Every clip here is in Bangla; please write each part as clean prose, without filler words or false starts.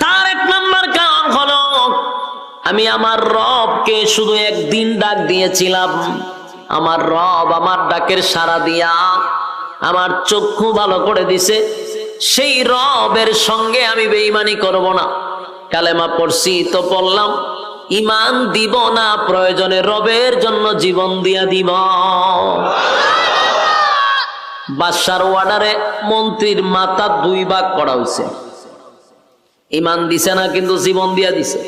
তার এক নম্বর কারণ হলো আমি আমার রবকে শুধু একদিন ডাক দিয়েছিলাম, আমার রব আমার ডাকের সাড়া দিয়া আমার চক্ষু ভালো করে দিছে, সেই রবের সঙ্গে আমি বেঈমানি করব না। কালেমা পড়ছি তো পড়লাম, ঈমান দিব না, প্রয়োজনে রবের জন্য জীবন দিয়া দিব। বাদশার অর্ডারে মন্ত্রীর মাথা 2 ভাগ করা হয়েছে, ঈমান দিছে না কিন্তু জীবন দিয়া দিছে।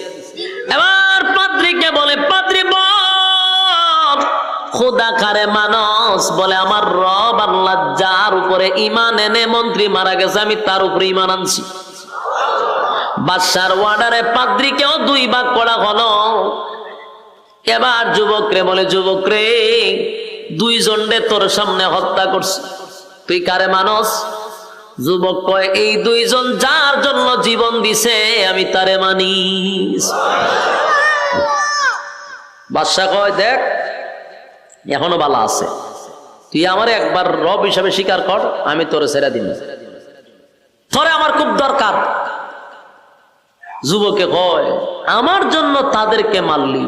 এবার পাদ্রীকে বলে, পাদ্রী বল খোদা কারে মানুষ? বলে আমার রব আল্লাহ যার উপরে ঈমান এনে মন্ত্রী মারা গেছে আমি তার উপরে ঈমান আনছি। বাদশার অর্ডারে পাদ্রীকেও 2 ভাগ করা হলো। এবার যুবকরে বলে, যুবক রে 2 জনরে তোর সামনে হত্যা করছি, তুই কারে মানুষ? যুবক কয়, এই 2 জন যার জন্য জীবন দিছে আমি তারে মানি। বাদশা কয়, দেখ এখনো বালা আছে, তুই আমার একবার রব হিসাবে স্বীকার কর, আমি তোরে ছেড়ে দিন, তোরে আমার খুব দরকার। যুবকে কয়, আমার জন্য তাদেরকে মারলি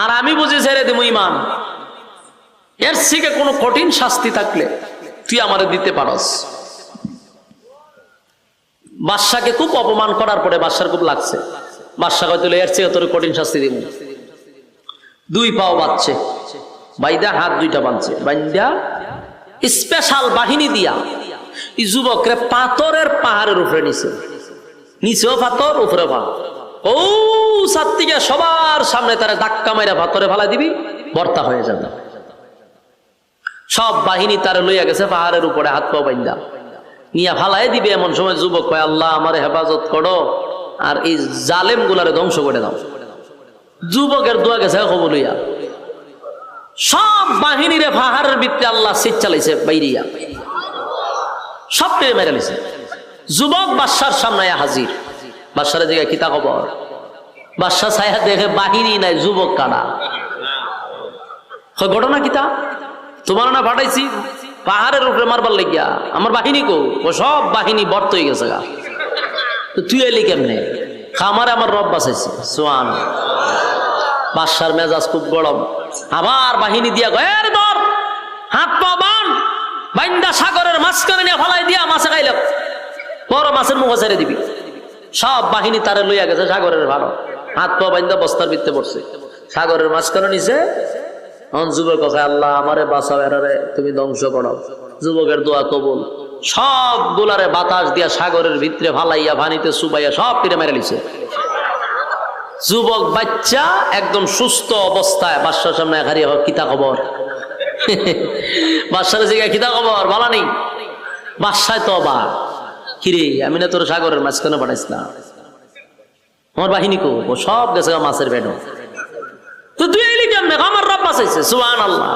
আর আমি বুঝি ছেড়ে দিব ঈমান? এর থেকে কোনো কঠিন শাস্তি থাকলে তুই আমারে দিতে পারস। বাদশাকে খুব অপমান করার পরে বাদশার খুব লাগছে। বাদশা কয়, তুই এর চেয়ে তোর কঠিন শাস্তি দিব। 2 পাও বাঁধছে, বাইদা হাত 2টা বাঁধছে, বাইদা স্পেশাল বাহিনী দিয়া এই যুবকরে পাথরের পাহাড়ের উপরে নিছে, নিচেও পাথর উপরে পাথর। ও সাত্তিকে সবার সামনে তারা ধাক্কা মাইরা পাথরে ফালা দিবি, বর্তা হয়ে যাবে। সব বাহিনী তারা লইয়া গেছে পাহাড়ের উপরে, হাত পা বাইন্দা নিয়া ফালাই দিবে। এমন সময় যুবক কয়, আল্লাহ আমারে হেফাজত করো আর এই জালেম গুলারে ধ্বংস করে দাও। যুবকের দোয়া গেছে খবর লইয়া, সব বাহিনীরে পাহাড়ের ভিতরে আল্লাহ সিট চালাইছে, বাইরিয়া সব টেনে মেরে লিছে। যুবক বাদশার সামনে হাজির। বাদশার দিকে কিতা খবর? বাদশা ছায়া দেখে বাহিনী নাই, যুবক কাটা। ঘটনা কিতা? তোমার না পাঠাইছি পাহাড়ের উপরে মারবার লাগিয়া, আমার বাহিনী কো? ও সব বাহিনী বর্ত হয়ে গেছে গা। তো তুই এলি কেমনে? খামারে আমার রব বাঁচাইছে। সোয়ান। বাদশার মেজাজ খুব গরম, আবার বাহিনী দিয়া গের ধর, হাত পা বান, বাইন্দা সাগরের মাঝখানে নিয়ে ফালাই দিয়া মাছে খাইল, বড় মাছের মুখে ছেড়ে দিবি। সব বাহিনী তারে লইয়া গেছে সাগরের ভালো, হাত পা বাইন্দা বস্তার ভিতরে পড়ছে, সাগরের মাঝখানে নিছে। এখন যুবক কথা, আল্লাহ আমারে বাঁচাও, এরারে তুমি ধ্বংস করো। যুবকের দোয়া কবুল। সব গুলারে বাতাস দিয়া সাগরের ভিতরে ফালাইয়া পানিতে চুবাইয়া সব তীরে মেরে লিছে। যুবক বাচ্চা একদম সুস্থ অবস্থায় বাদশার সামনে হারিয়ে কিতা খবর? বাদশার জায়গায় কিতা খবর বলা নেই। বাদশায় তো অবাক, কিরে আমি না তোর সাগরের মাঝখানে পাঠাইছিলাম, আমার বাহিনী কো? ও সব গেছে মাছের পেট। তো তুই এলি কেমনে? আমার রব বাঁচাইছে। সুবহানাল্লাহ।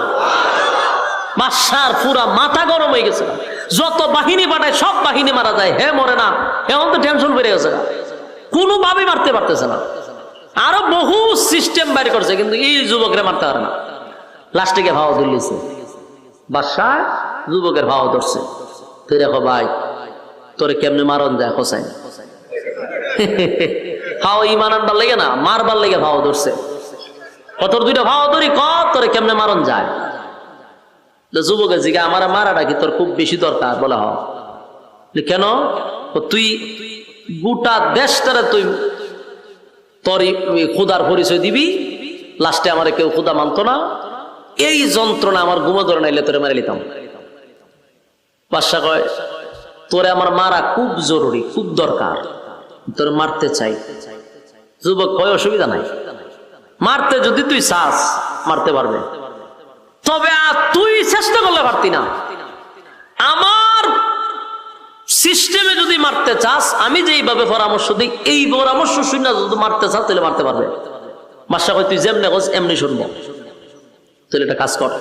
বাদশার পুরা মাথা গরম হয়ে গেছে, যত বাহিনী পাঠায় সব বাহিনী মারা যায়, হে মরে না। এখন তো টেনশন বেড়ে গেছে, কোনোভাবে মারতে পারতেছে না। আরো বহু সিস্টেম বাইর করছে, কিন্তু এই যুবকরে মারতে পারে না। লাস্টে গিয়ে ভাও ধরলিছে বাদশা, যুবকের ভাও ধরছে। তুই দেখো ভাই, তোরে কেমনে মারন যায় হোসাইন। ভাও ঈমান আনবার লেগে না, মারবার লেগে ভাও ধরছে। তোর 2টা ভাও ধরি, তোরে কেমনে মারন যায়। যুবকের জিগা, আমার মারাটা কি তোর খুব বেশি দরকার? বলা হ। কেন? তুই গোটা দেশটারে তুই তোর খুদার পরিচয় দিবি, লাস্টে আমার কেউ খুদা মানতো না, এই যন্ত্রণা আমার ঘুমো ধরে নাইলে তোরে মেরে নিতাম। বাদশা কয়, তোরে আমার মারা খুব জরুরি, খুব দরকার, তোর মারতে চাই। যুবক কয়, অসুবিধা নাই, মারতে যদি তুই চাস মারতে পারবে, তবে তুই চেষ্টা করলে পারতি না। আমার সিস্টেমে যদি মারতে চাস, আমি যেইভাবে পরামর্শ দিই, এই পরামর্শ শুনে যদি মারতে চাস তাহলে মারতে পারবে। বাদশা কয়, তুই যেমনি কস এমনি শুনবো, তাহলে একটা কাজ কর,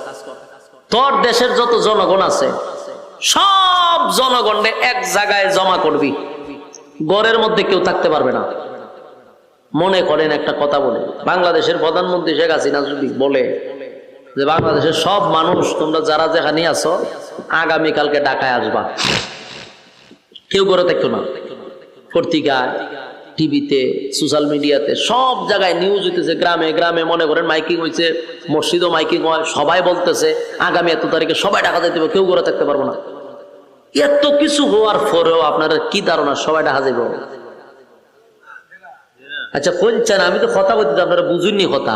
তোর দেশের যত জনগণ আছে সব জনগণে এক জায়গায় জমা করবি, ঘরের মধ্যে কেউ থাকতে পারবে না। মনে করেন একটা কথা বলে, বাংলাদেশের প্রধানমন্ত্রী শেখ হাসিনা যদি বলে যে বাংলাদেশের সব মানুষ তোমরা যারা যেখানে আছো আগামীকালকে ঢাকায় আসবা, কেউ ঘরে থাকতো না। পত্রিকায়, টিভিতে, সোশ্যাল মিডিয়াতে সব জায়গায় নিউজ হইতেছে, গ্রামে গ্রামে মনে করেন মাইকিং হয়েছে, মসজিদও মাইকিং হয়, সবাই বলতেছে আগামী এত তারিখে সবাই ঢাকা যাইতে হবে, কেউ ঘরে থাকতে পারবো না। এত কিছু হওয়ার পরেও আপনারা কি ধারণা সবাই ঢাকা যাইব? আচ্ছা বলছেন, আমি তো কথা বলতে, আপনারা বুঝুননি কথা।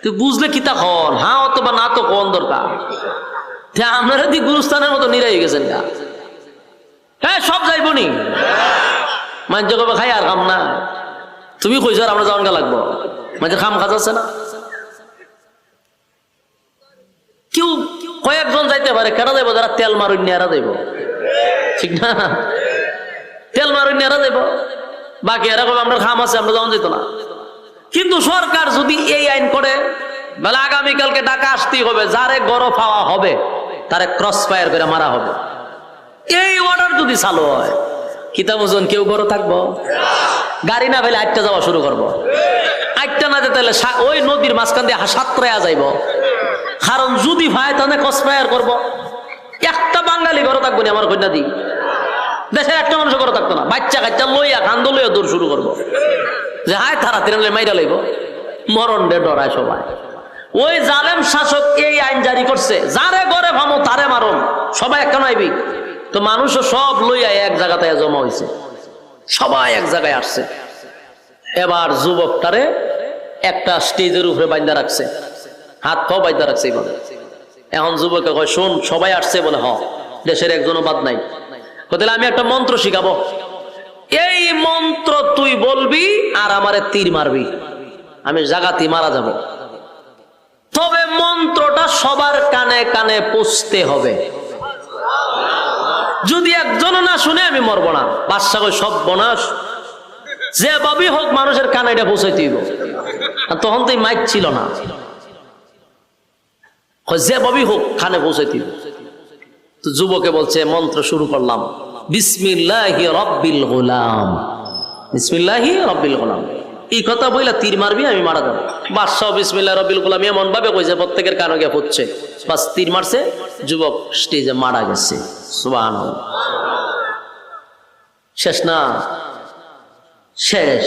তুই বুঝলে কি তা হন, হ্যাঁ অথবা না তো কোন দরকার। আপনারা দি গুরুস্থানের মতো নিরাই গেছেন গা। হ্যাঁ সব যাইব নি, মানুষ কবে খাই আর খাম না। তুমি কইছ আর আমরা যাওয়ান গা লাগবো, মানুষের খাম খাজ আছে না। কেউ কয়েকজন যাইতে পারে, কেনা যাইব যারা তেল মারুন এরা যাইব, ঠিক না? তেল মারুন এরা যাইব, বাকি এরা কবে আমরা খাম আছে আমরা যাওয়ান যেত না। কিন্তু সরকার যদি এই আইন করে, বলে আগামীকালকে ঢাকা আসতেই হবে, যারে গরম পাওয়া হবে তারে ক্রস ফায়ার করে মারা হবে, এই অর্ডার যদি চালু হয়, কিতাব ওজন কেউ গরম থাকবো? গাড়ি না পেলে আটটা যাওয়া শুরু করবো, আটটা না যেতে ওই নদীর মাঝখান দিয়ে সাঁতরায়া যাইব। কারণ যদি ভাই তাহলে ক্রস ফায়ার করবো। একটা বাঙালি গরম থাকবো না আমার কন্যা দি, দেশের একটা মানুষ গরম থাকতো না। বাচ্চা কাচ্চা লইয়া কান্দ লইয়া দৌড় শুরু করবো, যে হায় তারা তিরালে মাইরা লইব, মরণ ডে ডরায় সবাই। ওই জালেম শাসক এই আইন জারি করছে, যারে গড়ে ভামো তারে মারণ, সবাই একটা নাইবি। তো মানুষও সব লইয়া এক জায়গাতে জমা হয়েছে, সবাই এক জায়গায় আসছে। এবার যুবকটারে একটা স্টেজের উপরে বাইন্দা রাখছে, হাত পাও বাইন্দা রাখছে। এখন যুবকে কয়, শোন সবাই আসছে বলে, হ দেশের একজনও বাদ নাই। তাহলে আমি একটা মন্ত্র শিখাবো, এই মন্ত্র তুই বলবি আর আমারে তীর মারবি, আমি জাগাতি মারা যাব। তবে মন্ত্রটা সবার কানে কানে পৌঁছতে হবে, যদি একজন না শুনে আমি মরবো না। বাদশা কই, সব বনাস যে ভাবেই হোক মানুষের কানে এটা পৌঁছাইতে হইব। তখন তো মাইক ছিল না, যে ভাবেই হোক কানে পৌঁছাইতে হইব। তো যুবকে বলছে, মন্ত্র শুরু করলাম, বিসমিল্লাহি রাব্বিল গোলাম, বিসমিল্লাহি রাব্বিল গোলাম। এই কথা বইলা তীর মারবি, আমি মারা যাবো। বাদশাহ বিসমিল্লাহ রাব্বিল গোলাম এমন ভাবে কইছে, প্রত্যেকের কানে গিয়ে পড়ছে, বাস তীর মারছে, যুবক স্টেজে মারা গেছে। সুবহানাল্লাহ। শেষ না? শেষ।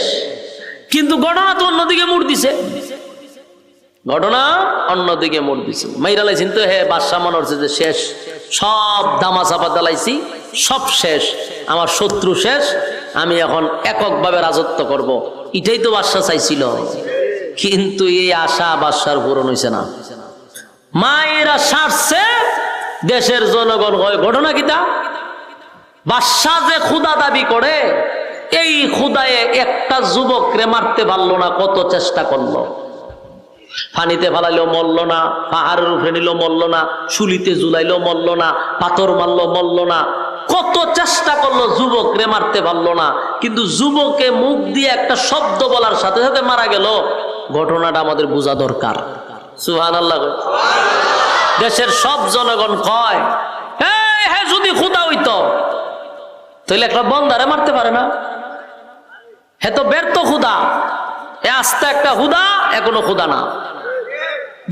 কিন্তু ঘটনা তো অন্যদিকে মোড় দিছে, ঘটনা অন্যদিকে মোড় দিছে। মাইরা লাইছেন তো, হে বাদশাহ মনে হচ্ছে যে শেষ, সব দামা চাপা দালাইছি, সব শেষ, আমার শত্রু শেষ, আমি এখন এককভাবে রাজত্ব করব। এটাই তো বাদশাহ চাইছিল। কিন্তু এই আশা বাদশার পূরণ হয়েছে না। মায়েরা সারছে, দেশের জনগণ হয় ঘটনা কিতা? বাদশাহ যে খুদা দাবি করে, এই খুদায়ে একটা যুবকরে মারতে পারলো না, কত চেষ্টা করলো। পানিতে ফালাইলো মরল না, পাহাড়ের উপরে নিল মরল না, শুলিতে ঝুলাইলো মরল না, পাথর মারলো মরল না, কত চেষ্টা করলো, যুবক রে মারতে পারলো না। কিন্তু যুবকে মুখ দিয়ে একটা শব্দ বলার সাথে সাথে মারা গেল। ঘটনাটা আমাদের বোঝা দরকার। সুবহানাল্লাহ। দেশের সব জনগণ কয়, হ্যাঁ যদি খুদা হইতো তাহলে একটা বন্দারে মারতে পারে না, হে তো ব্যর্থ খুদা, এ আস্তে একটা খুদা, এখনো খুদা না।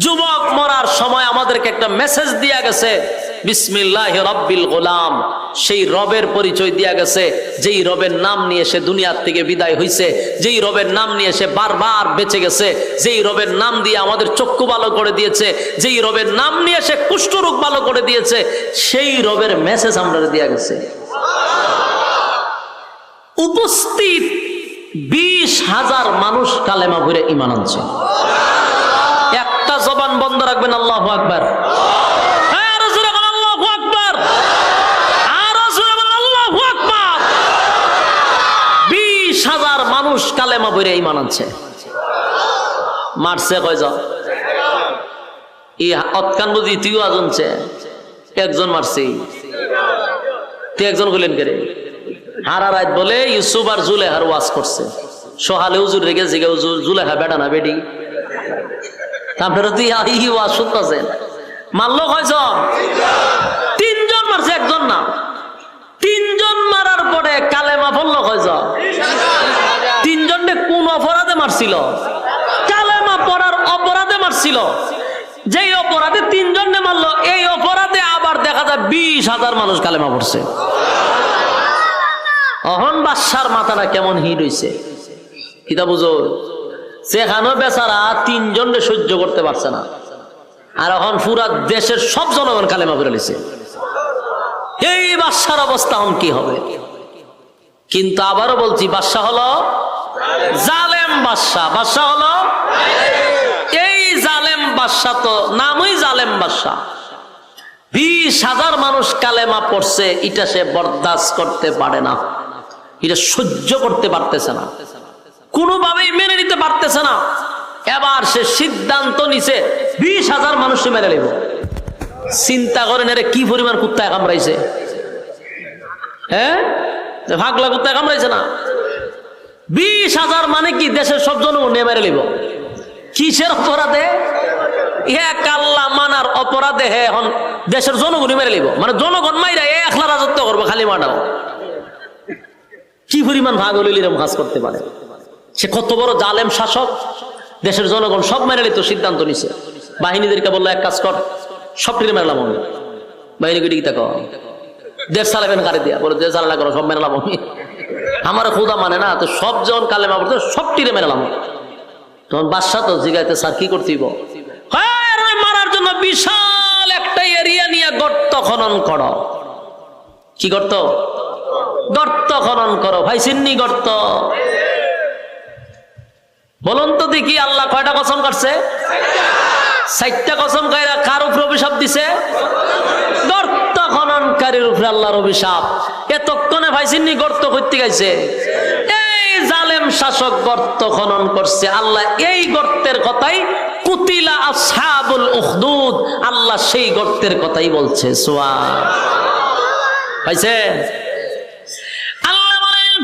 যুবক মরার সময় আমাদেরকে একটা মেসেজ দিয়া গেছে, বিসমিল্লাহি রাব্বিল গোলাম। সেই রবের পরিচয় দিয়া গেছে, যেই রবের নাম নিয়ে সে দুনিয়ার থেকে বিদায় হইছে, যেই রবের নাম নিয়ে সে বারবার বেঁচে গেছে, যেই রবের নাম দিয়ে আমাদের চক্ষু ভালো করে দিয়েছে, যেই রবের নাম নিয়ে সে কুষ্ঠরোগ ভালো করে দিয়েছে, সেই রবের মেসেজ আমরা দিয়া গেছে। উপস্থিত 20,000 মানুষ কালেমা পড়ে ঈমান আনছে। একটা জবান বন্ধ রাখবেন, আল্লাহু আকবার। আর জোরে বলেন আল্লাহু আকবার, আর জোরে বলেন আল্লাহু আকবার। 20,000 মানুষ কালেমা পড়ে ঈমান আনছে। মারছে কয়জন? এই অতকান বুঝি তুইও আজনছে, একজন মারছে। তুই একজন কইলেন কে রে? হারা রাত বলে ইউসুফ আর জুলেখার ওয়াজ করছে। সহালে হুজুর রেগে জিগে, হুজুর জুলেখা বেটা না বেটি? আপনারা তুই ওয়াজ শুনতেছেন। মারলো কয়জন? 3 জন মারছে, একজন না। 3 জন মারার পরে কালেমা পড়লো কয়জন? 3 জনে কোন অপরাধে মারছিল? কালেমা পড়ার অপরাধে মারছিল। যেই অপরাধে 3 জনে মারলো, এই অপরাধে আবার দেখা যায় 20,000 মানুষ কালেমা পড়ছে। অহন বাদশার মাথাটা কেমন হিট হইছে কিতা বুঝো, সেখানে বেচারা 3 জনকে সহ্য করতে পারছে না, আর এখন পুরা দেশের সব জনগণ কালেমা পড়ে লিছে। এই বাদশার অবস্থা এখন কি হবে? কিন্তু আবারও বলছি, বাদশা হলো জালেম বাদশা। বাদশা হলো এই জালেম বাদশা, তো নামই জালেম বাদশা। 20,000 মানুষ কালেমা পড়ছে, এটা সে বরদাস্ত করতে পারে না, এটা সহ্য করতে পারতেছে না, কোনোভাবেই মেনে নিতে পারতেছে না। এবার সে সিদ্ধান্ত নিছে 20,000 মানুষকে মেনে নেব। চিন্তা করেন এর কি পরিমাণ কুত্তায় কামড়াইছে, হ্যাঁ ভাগলা কুত্তায় কামড়াইছে না? 20,000 মানে কি দেশের সব জনগণ নিয়ে মেরে নিব। কিসের অপরাধে? এক আল্লাহ মানার অপরাধে হে এখন দেশের জনগণই মেরে নিব, মানে জনগণ মাইরা একলা রাজত্ব করবো খালি মাটাও। কি পরিমাণ ভাগ হলিলিরম কাজ করতে পারে? সে কত বড় জালেম শাসক, দেশের জনগণ সব মেনে নিত, সিদ্ধান্ত নিছে। বাহিনীদেরকে বললো এক কাজ কর, সবটিরে মেরলাম আমি। বাহিনী কি তা কর, দেশ চালাবেন কারে দিয়া? বলে দেশ চালানা করো, সব মেরলাম আমি। আমার খুদা মানে না, তো সব যখন কালেমা পড়তো সবটিরে মেরলাম। তখন বাদশা তো জিগাইতে, স্যার কি করতেইব? মারার জন্য বিশাল একটা এরিয়া নিয়ে গর্ত খনন করো। কি গর্ত? গর্ত খনন করো। ভাই সিন্নি গর্ত বলুন তো দেখি, আল্লাহ কয়টা কসম করছে? 4টা কসম কইরা কার উপর অভিশাপ দিছে? গর্ত খননকারীর উপরে আল্লাহর অভিশাপ। এতক্ষণে ভাই সিন্নি গর্ত করতে গেছে, এই জালেম শাসক গর্ত খনন করছে। আল্লাহ এই গর্তের কথাই কুতিলা আসহাবুল উখদুদ, আল্লাহ সেই গর্তের কথাই বলছে। সুবহান পাইছে? আল্লাহ বলেন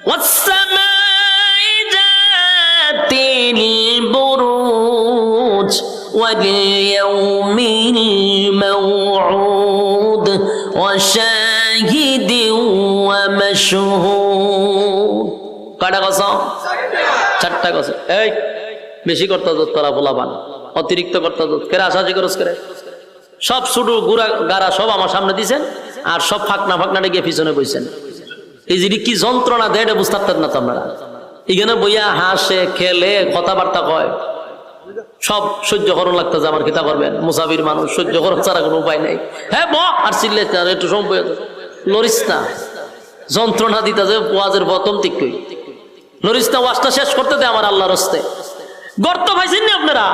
ওয়াসসামাই যাতিল বুরুজ ওয়াল ইয়াউমিল মাউউদ ওয়া শাহিদিন ওয়া মাশহুদ। কয়টা কসম? 4টা কসম। এই বেশি করতে তোরা বলাবান, অতিরিক্ত করতে কেরা আশাজি করস করে সব শুধু গুড়া গাড়া সব আমার সামনে দিছেন, আর সব ফাঁকনা ফাঁকনাটা গিয়ে পিছনে বইছেন। এই যে কি যন্ত্রণা দেয় এটা বুঝতে পারতেন না তো আপনারা। এখানে বইয়া হাসে খেলে কথাবার্তা কয়, সব সহ্য করুন লাগতেছে। আমার কিতা করবেন, মুসাফির মানুষ, সহ্য করার ছাড়া কোনো উপায় নেই। হ্যাঁ আর চিল্লে একটু সময় লড়িস না, যন্ত্রণা দিতে যে ওয়াজের প্রথম দিকই লড়িস না, ওয়াজটা শেষ করতে দে আমার আল্লাহর হস্তে। গর্ত পাইছেন নি আপনারা?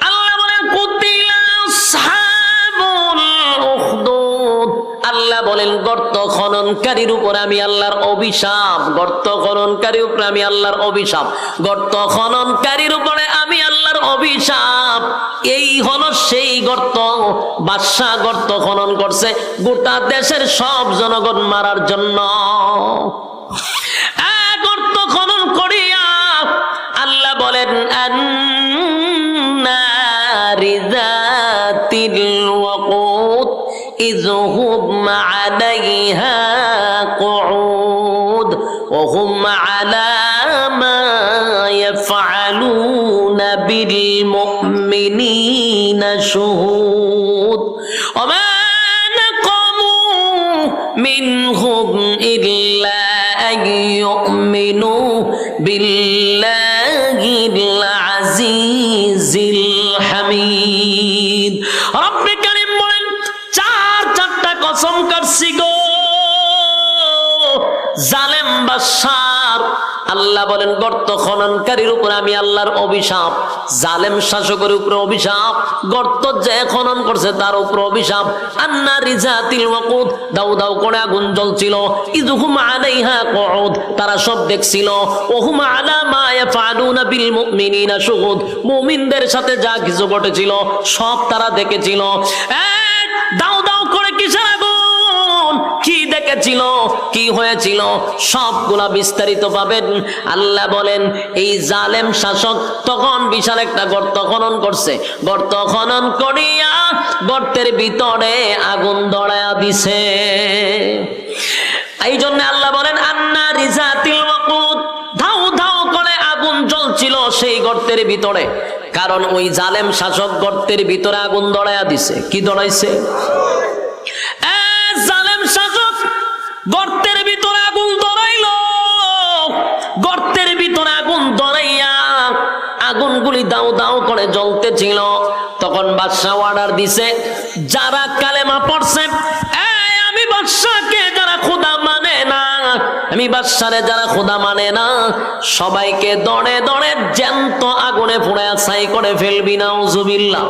আল্লাহ বলেন কুতিলা আসহাবুল উখদুদ, আল্লাহ বলেন গর্ত খননকারীর উপর আমি আল্লাহর অভিশাপ। গর্ত খননকারীর উপরে আমি আল্লাহর অভিশাপ। গর্ত খননকারীর উপরে আমি আল্লাহর অভিশাপ। এই হলো সেই গর্ত। বাদশা গর্ত খনন করছে গোটা দেশের সব জনগণ মারার জন্য। গর্ত খনন করিয়া আল্লাহ বলেন আন্নারি যাতিল ওয়াকুদ إذ هم عليها قعود وهم على ما يفعلون بالمؤمنين شهود وما نقموا منهم إلا أن يؤمنوا بالله العزيز الحميد رب كريم বলেন চারটা কসম করছি গো জালেম বাদশার। আল্লাহ বলেন গর্ত খননকারীর উপর আমি আল্লাহর অভিশাপ। জালেম শাসকের উপর অভিশাপ, গর্ত যে খনন করছে তার উপর অভিশাপ। আন্নারি যাতিল ওয়াকুদ, দাউ দাউ করে আগুন জ্বলছিল। ইযহুম আলাইহা কুউদ, তারা সব দেখছিল। ওহুম আলা মা ইয়াফআলুনা বিল মুমিনিনা শুহুদ, মুমিনদের সাথে যা কিছু ঘটেছিল সব তারা দেখেছিল। দাউ দাউ করে কিসের আগুন, কি দেখেছিল, কি হয়েছিল, সবগুলা বিস্তারিত পাবেন। আল্লাহ বলেন এই জালেম শাসক তখন বিশাল একটা গর্ত খনন করছে। গর্ত খনন করিয়া গর্তের ভিতরে আগুন ধরায়া দিছে। এই জন্য আল্লাহ বলেন আন্নারি যাতিল ওয়াকুদ, ধাউ ধাউ করে আগুন জ্বলছিল সেই গর্তের ভিতরে। কারণ ওই জালেম শাসক গর্তের ভিতরে আগুন ধরায়া দিছে। কি ধরাইছে? জালেম শাসক গর্তের ছিল। তখন বাদশা অর্ডার দিছে, যারা কালেমা পড়ছে, আমি বাদশাকে যারা খোদা মানে না, আমি বাদশারে যারা খোদা মানে না, সবাইকে দড়ে দড়ে জ্যান্ত আগুনে পুড়ায়া ছাই করে ফেলবি। নাউজুবিল্লাহ।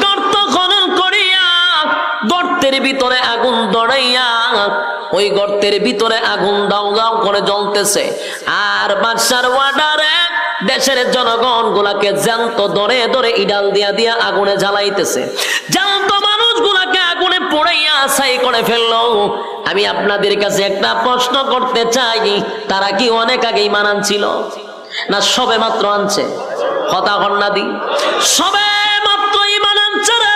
গর্ত খনন করিয়া গর্তের ভিতরে আগুন দড়াইয়া ওই গর্তের ভিতরে আগুন দাও দাও করে জ্বলতেছে। আর বাদশার অর্ডারে দেশের জনগণ গুলাকে জ্যান্ত ধরে ধরে ইডাল দিয়া দিয়া আগুনে জ্বালাইতেছে। জ্যান্ত মানুষ গুলাকে আগুনে পোড়াইয়া ছাই করে ফেললো। আমি আপনাদের কাছে একটা প্রশ্ন করতে চাই, তারা কি অনেক আগে ঈমান আনছিল না সবে মাত্র আনছে? কথা কন্যা দি, সবে মাত্র ঈমান আনছে রে।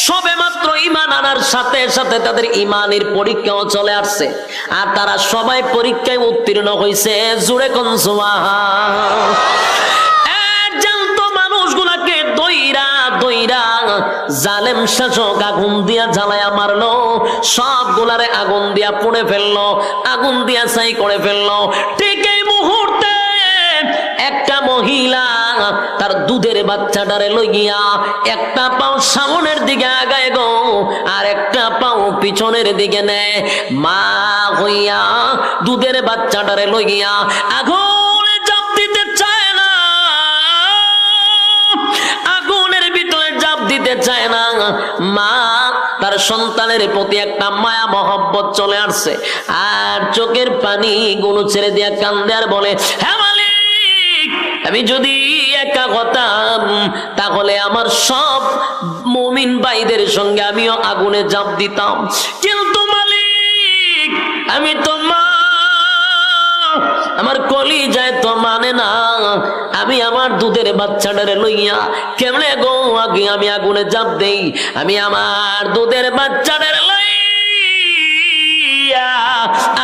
সবে মাত্র ঈমান আনার সাথে সাথে তাদের ঈমানের পরীক্ষাও চলে আসছে, আর তারা সবাই পরীক্ষায় উত্তীর্ণ হয়েছে। জোরে কোন সুবহান। জ্যান্ত মানুষগুলাকে দইরা দইরা জালেম শাসক আগুন দিয়া জ্বালায়া মারলো, সবগুলারে আগুন দিয়া পুড়ে ফেললো, আগুন দিয়া ছাই করে ফেললো। ঠিক এই মুহূর্তে একটা মহিলা তার দুধের বাচ্চাটারে লইয়া একটা পাও সামনের দিকে আগায় গো, আর একটা পাও পিছনের দিকে নেয়। মা হইয়া দুধের বাচ্চাটারে লইয়া আগুনে জাপ দিতে চায় না, আগুনের ভিতরে জাপ দিতে চায় না। মা তার সন্তানের প্রতি একটা মায়া মহব্বত চলে আসছে, আর চোখের পানি গুলো ছেড়ে দিয়া কান্দে আর বলে, হ্যাঁ মালিক, আমি যদি একা হতাম তাহলে আমার সব মুমিন ভাইদের সঙ্গে আমিও আগুনে ঝাঁপ দিতাম, কিন্তু মালিক আমি তো মা, আমার কলিজায় তো মানে না। আমি আমার দুধের বাচ্চাটারে লইয়া কেমনে গো আগে আমি আগুনে ঝাঁপ দেই? আমি আমার দুধের বাচ্চাটারে লইয়া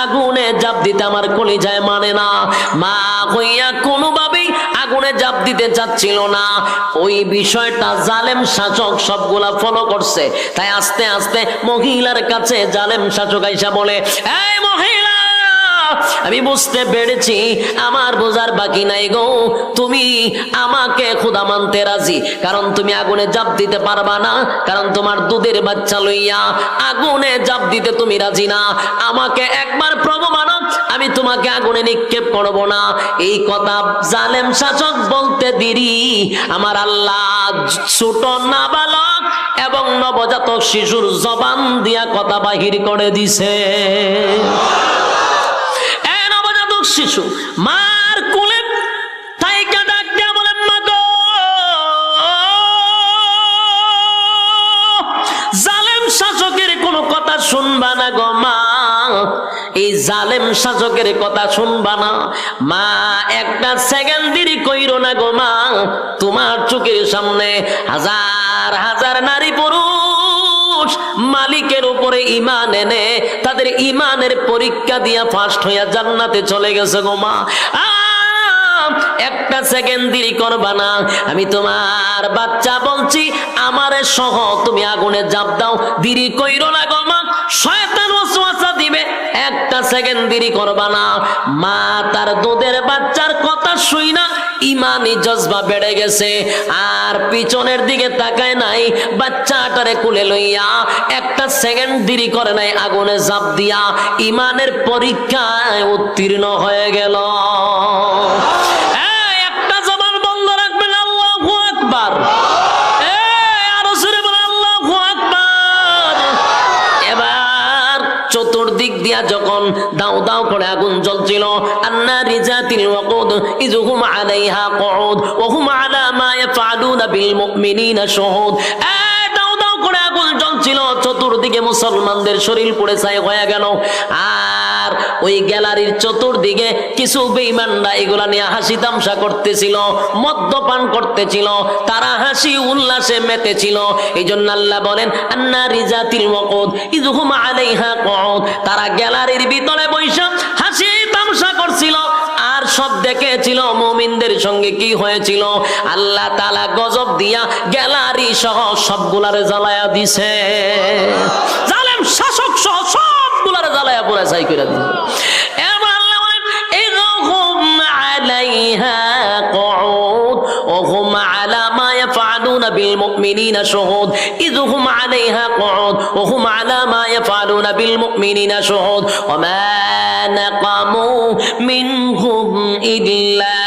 আগুনে ঝাঁপ দিতে আমার কলিজায় মানে না। মা হইয়া কোনোভাবেই আগুনে ঝাঁপ দিতে চাচ্ছিল না। ওই বিষয়টা জালেম শাসক সবগুলা ফলো করছে, তাই আস্তে আস্তে মহিলার কাছে জালেম শাসক আইসা বলে, এই মহিলা, আমি বুঝতে পেরেছি, আমার বোঝার বাকি নাই গো, তুমি আমাকে খোদা মানতে রাজি, কারণ তুমি আগুনে ঝাঁপ দিতে পারবা না, কারণ তোমার দুধের বাচ্চা লইয়া আগুনে ঝাঁপ দিতে তুমি রাজি না। আমাকে একবার প্রভু মানো, আমি তোমাকে আগুনে নিক্ষেপ করব না। এই কথা জালেম শাসক বলতে দেরি আমার আল্লাহ ছোট নাবালক এবং নবজাতক শিশুর জবান দিয়া কথা বাহির করে দিছে। শিশু মার কোলে তাইকা ডাক দিয়া বলে, মা গো, জালেম শাসকের কোন কথা শুনবা না গো মা, এই জালেম শাসকের কথা শুনবা না মা, একটা সেকেন্ড দেরি কইরো না গো মা। তোমার চোখের সামনে হাজার হাজার নারী পুরুষ মালিকের উপরে ঈমান এনে তাদের ঈমানের পরীক্ষা দিয়া ফার্স্ট হইয়া জান্নাতে চলে গেছে গো মা। একটা সেকেন্ড দেরি করবা না, আমি তোমার বাচ্চা বলছি, আমারে সহ তুমি আগুনে ঝাঁপ দাও, দেরি কইরো না গো মা, শয়তান ওয়াসওয়াসা দিবে, একটা সেকেন্ড দেরি করবা না। মা তার দুধের বাচ্চার কথা শুই না ইমানি জজবা বেড়ে গেছে, আর পিছনের দিকে তাকায় নাই, বাচ্চাটারে কোলে লইয়া একটা সেকেন্ড দেরি করে নাই, আগুনে ঝাঁপ দিয়া ইমানের পরীক্ষায় উত্তীর্ণ হয়ে গেল। একটা জবান বন্ধ রাখবেন, আল্লাহু আকবার। আরো জোরে বলেন আল্লাহু আকবার। এবার চতুর্দিক দিয়া যখন দাও দাও করে আগুন জ্বলছিল, আন্নারি যাতিল ওয়াকুদ ইযহুম আলাইহা কুউদ ওয়া হুম আলা মা ইয়াফআলুনা বিল মুমিনিনা শুহুদ। দাও দাও করে আগুন জ্বলছিল, চতুর্দিকে মুসলমানদের শরীর পুড়ে ছাই হয়ে গেল, আর ওই গ্যালারির চতুর্দিকে কিছু বেঈমানরা এগুলা নিয়ে হাসি তামসা করতেছিল, মদ্যপান করতেছিল, তারা হাসি উল্লাসে মেতেছিল। এই জন্য আল্লাহ বলেন, আন্নারি যাতিল ওয়াকুদ ইযহুম আলাইহা কুউদ, তারা গ্যালারির ভিতরে বসে হাসি তামসা করছিল, আর সব দেখেছিল মুমিনদের সঙ্গে কি হয়েছিল। আল্লাহ তাআলা গজব দিয়া গ্যালারি সহ সবগুলারে জ্বালায়া দিছে, জালেম শাসক সহ সবগুলারে জ্বালায়া পুরা ছাই করে দিছে। এবার আল্লাহ বলেন, ইযহুম আলাইহা কুউদ ওয়া হুম আলা بالمؤمنين شهود إذ هم عليها قعود وهم على ما يفعلون بالمؤمنين شهود وما نقموا منهم إلا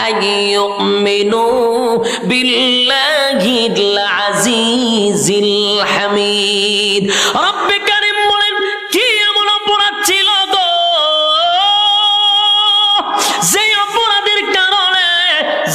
أن يؤمنوا بالله العزيز الحميد رب كريم বলেন কি এমন অপরাধ ছিল গো যে অপরাধের কারণে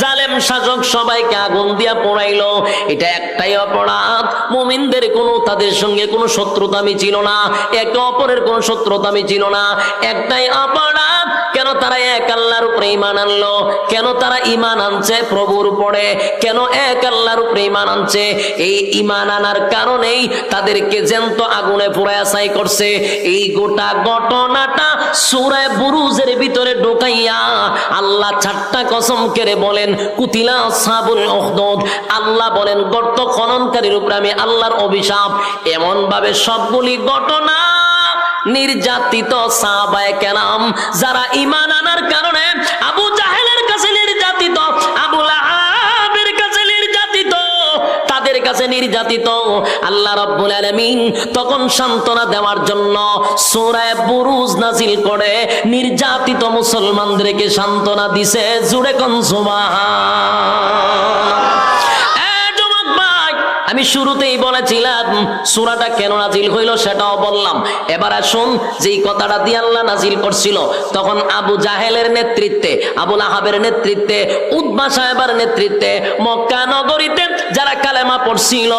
জালেম শাসক সবাইকে আগুন দিয়া পোড়াইলো এটা একটাই অপরাধ মুমিনদের কোনো তাদের সঙ্গে কোনো শত্রুতামি ছিল না একে অপরের কোনো শত্রুতামি ছিল না একটাই অপরাধ কেন তারা এক আল্লাহর উপরে ঈমান আনলো কেন তারা ঈমান আনছে প্রভুর উপরে কেন এক আল্লাহর উপরে ঈমান আনছে এই ঈমান আনার কারণেই তাদেরকে জ্যান্ত আগুনে পোড়ায়া ছাই করছে এই গোটা ঘটনাটা সূরা বুরুজের ভিতরে ঢুকাইয়া আল্লাহ চারটা কসম করে বলেন কুতিলা আসহাবুল উখদুদ আল্লাহ বলেন গর্ত খননকারীর উপরে আমি আল্লাহর অভিশাপ এমন ভাবে সবগুলি ঘটনা নির্যাতিত সাহাবায়ে কেরাম যারা ঈমান আনার কারণে আবু জাহেলের কাছে নির্যাতিত আবু লাহাবের কাছে নির্যাতিত তাদের কাছে নির্যাতিত আল্লাহ রাব্বুল আলামিন তখন সান্ত্বনা দেওয়ার জন্য সূরা বুরুজ নাজিল করে নির্যাতিত মুসলমানদেরকে সান্ত্বনা দিছে জুড়ে কোন সুবহান আমি শুরুতেই বলেছিলাম সূরাটা কেন নাজিল হইল সেটাও বললাম এবার আসুন যেই কথাটা দিয়ে আল্লাহ নাজিল করছিল তখন আবু জাহেলের নেতৃত্বে আবু লাহাবের নেতৃত্বে উতবা সাহেবের নেতৃত্বে মক্কা নগরীতে যারা কালেমা পড়ছিল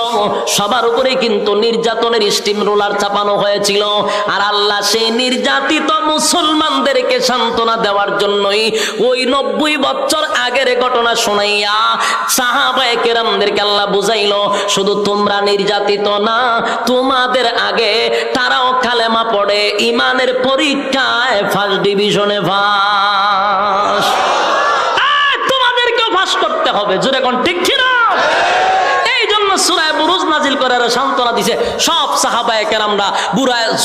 সবার উপরে কিন্তু নির্যাতনের স্টিম রোলার চাপানো হয়েছিল আর আল্লাহ সেই নির্যাতিত মুসলমানদেরকে সান্ত্বনা দেওয়ার জন্যই ওই 90 বছর আগের ঘটনা শোনাইয়া সাহাবায়ে কেরামদেরকে আল্লাহ বুঝাইলো শুধু তোমরা নির্যাতিত না তোমাদের আগে তারাও কালেমা পড়ে ঈমানের পরীক্ষায় ফার্স্ট ডিভিশনে পাস তোমাদেরকেও পাস করতে হবে জোরে কোন ঠিক কি না এই জন্য সূরা বুরুজ নাজিল করার সান্ত্বনা দিয়েছে সব সাহাবায়ে কেরামরা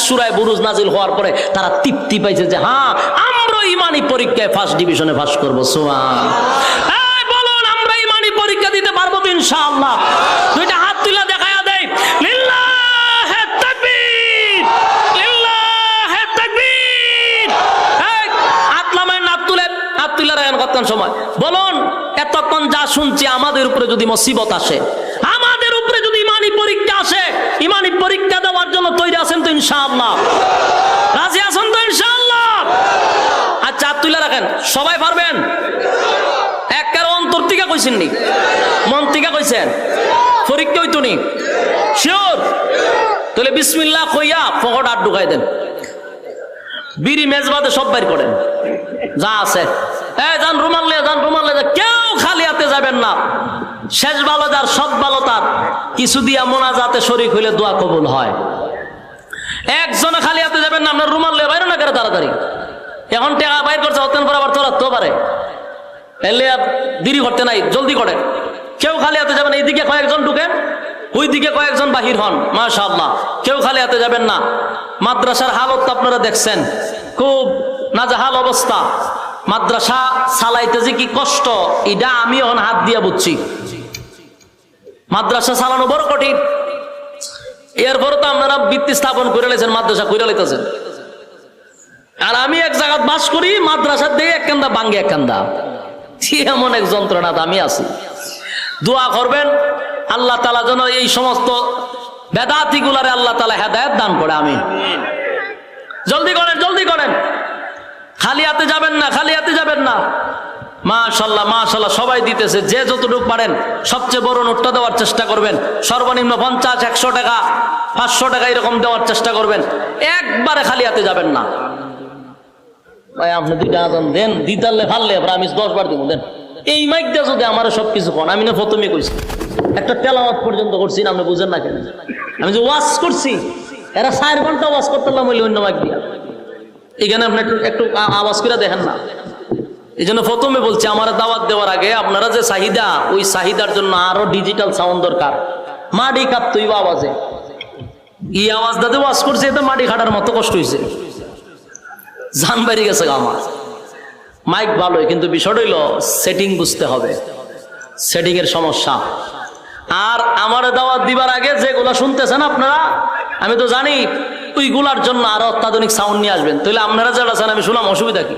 সূরা বুরুজ নাজিল হওয়ার পরে তারা তৃপ্তি পাইছে যে হ্যাঁ আমরা ঈমানি পরীক্ষায় ফার্স্ট ডিভিশনে পাস করব সুবহানাল্লাহ এই বলুন আমরা ঈমানি পরীক্ষা দিতে পারবো তো ইনশাআল্লাহ দুইটা হাত তুলে দেখায়া দেই লিল্লাহি তাকবীর লিল্লাহি তাকবীর এই আতলামায় নাত তুলে রাখেন কতক্ষণ সময় বলুন এতক্ষণ যা শুনছি আমাদের উপরে যদি মুসিবত আসে আমাদের উপরে যদি ঈমানি পরীক্ষা আসে ঈমানি পরীক্ষা দেওয়ার জন্য তৈরি আছেন তো ইনশাআল্লাহ রাজি আছেন তো ইনশাআল্লাহ আচ্ছা হাত তুলে রাখেন সবাই পারবেন একের অন্তর থেকে কইছেন নি মন থেকে কইছেন পরীক্ষা হইতো নি শিওর তাহলে বিসমিল্লাহ কইয়া পকেট আর ঢুকাই দেন বিড়ি মেজবাতে সব বাইর করেন যা আছে যান রুমাল নিয়ে কেউ খালি হাতে যাবেন না শেষ ভালো যার সব ভালো তার কিছু দিয়া মোনাজাতে শরীক হইলে দোয়া কবুল হয় একজনে খালি হাতে যাবেন না আপনার রুমাল নিয়ে বাইরে না করে তাড়াতাড়ি এখন টাকা বাইর করছে হতেন পর আবার চলাতেও পারে এলে দেরি করতে নাই জলদি করেন কেউ খালি হাতে যাবেন এইদিকে কয়েকজন ঢুকেন ওইদিকে কয়েকজন বাহির হন মাশাআল্লাহ কেউ খালি হাতে যাবেন না মাদ্রাসার হালত আপনারা দেখছেন খুব নাজাহাল অবস্থা মাদ্রাসা চালাইতে যে কি কষ্ট এটা আমি এখন হাত দিয়া বুঝছি মাদ্রাসা চালানো বড় কঠিন এরপরে তো আপনারা ভিত্তি স্থাপন করে লেছেন মাদ্রাসা করে লেতেছেন আর আমি এক জায়গায় বাস করি মাদ্রাসার দিকে এক কান্দা বাঙ্গে এক কান্দা এমন এক যন্ত্রণা আমি আছি দোয়া করবেন আল্লাহ তাআলা যেন এই সমস্ত বেদাতি গুলারে আল্লাহ তাআলা হেদায়েত দান করে আমিন জলদি করেন খালি হাতে যাবেন না মাশাআল্লাহ সবাই দিতেছে যে যতটুকু পারেন সবচেয়ে বড় নোটটা দেওয়ার চেষ্টা করবেন সর্বনিম্ন 50-100 টাকা 500 টাকা এরকম দেওয়ার চেষ্টা করবেন একবারে খালি হাতে যাবেন না ভাই আপনি দুইটা আজান দেন দিতালে ফাললে আমি 10 বার দিব দেন এই মাইক দিয়ে যদি আমার সবকিছু কোন আমি না প্রথমে কইছি একটা তেলাওয়াত পর্যন্ত করছি না আপনি বুঝেন না কেন আমি যে ওয়াজ করছি এরা 4 ঘন্টা ওয়াজ করতেলাম বলে অন্য মাইক দিয়া এখানে আপনি একটু আওয়াজ করে দেখেন না এই জন্য প্রথমে বলছি আমার দাওয়াত দেওয়ার আগে আপনারা যে চাহিদা ওই চাহিদার জন্য আরো ডিজিটাল সাউন্ড দরকার মাটি কাঁপতই আওয়াজে এই আওয়াজ দাতে ওয়াজ করছে এতে মাটি খাটার মতো কষ্ট হয়েছে জান বেরিয়ে গেছে আমার মাইক ভালোই কিন্তু বিষয়টা হইল সেটিং বুঝতে হবে সেটিং এর সমস্যা আর আমার দাওয়াত দিবার আগে যেগুলা শুনতেছেন আপনারা, আমি তো জানি ওইগুলার জন্য আরো অত্যাধুনিক সাউন্ড নিয়ে আসবেন, তাহলে আপনারা যেটা চান আমি শুনলাম, অসুবিধা কি?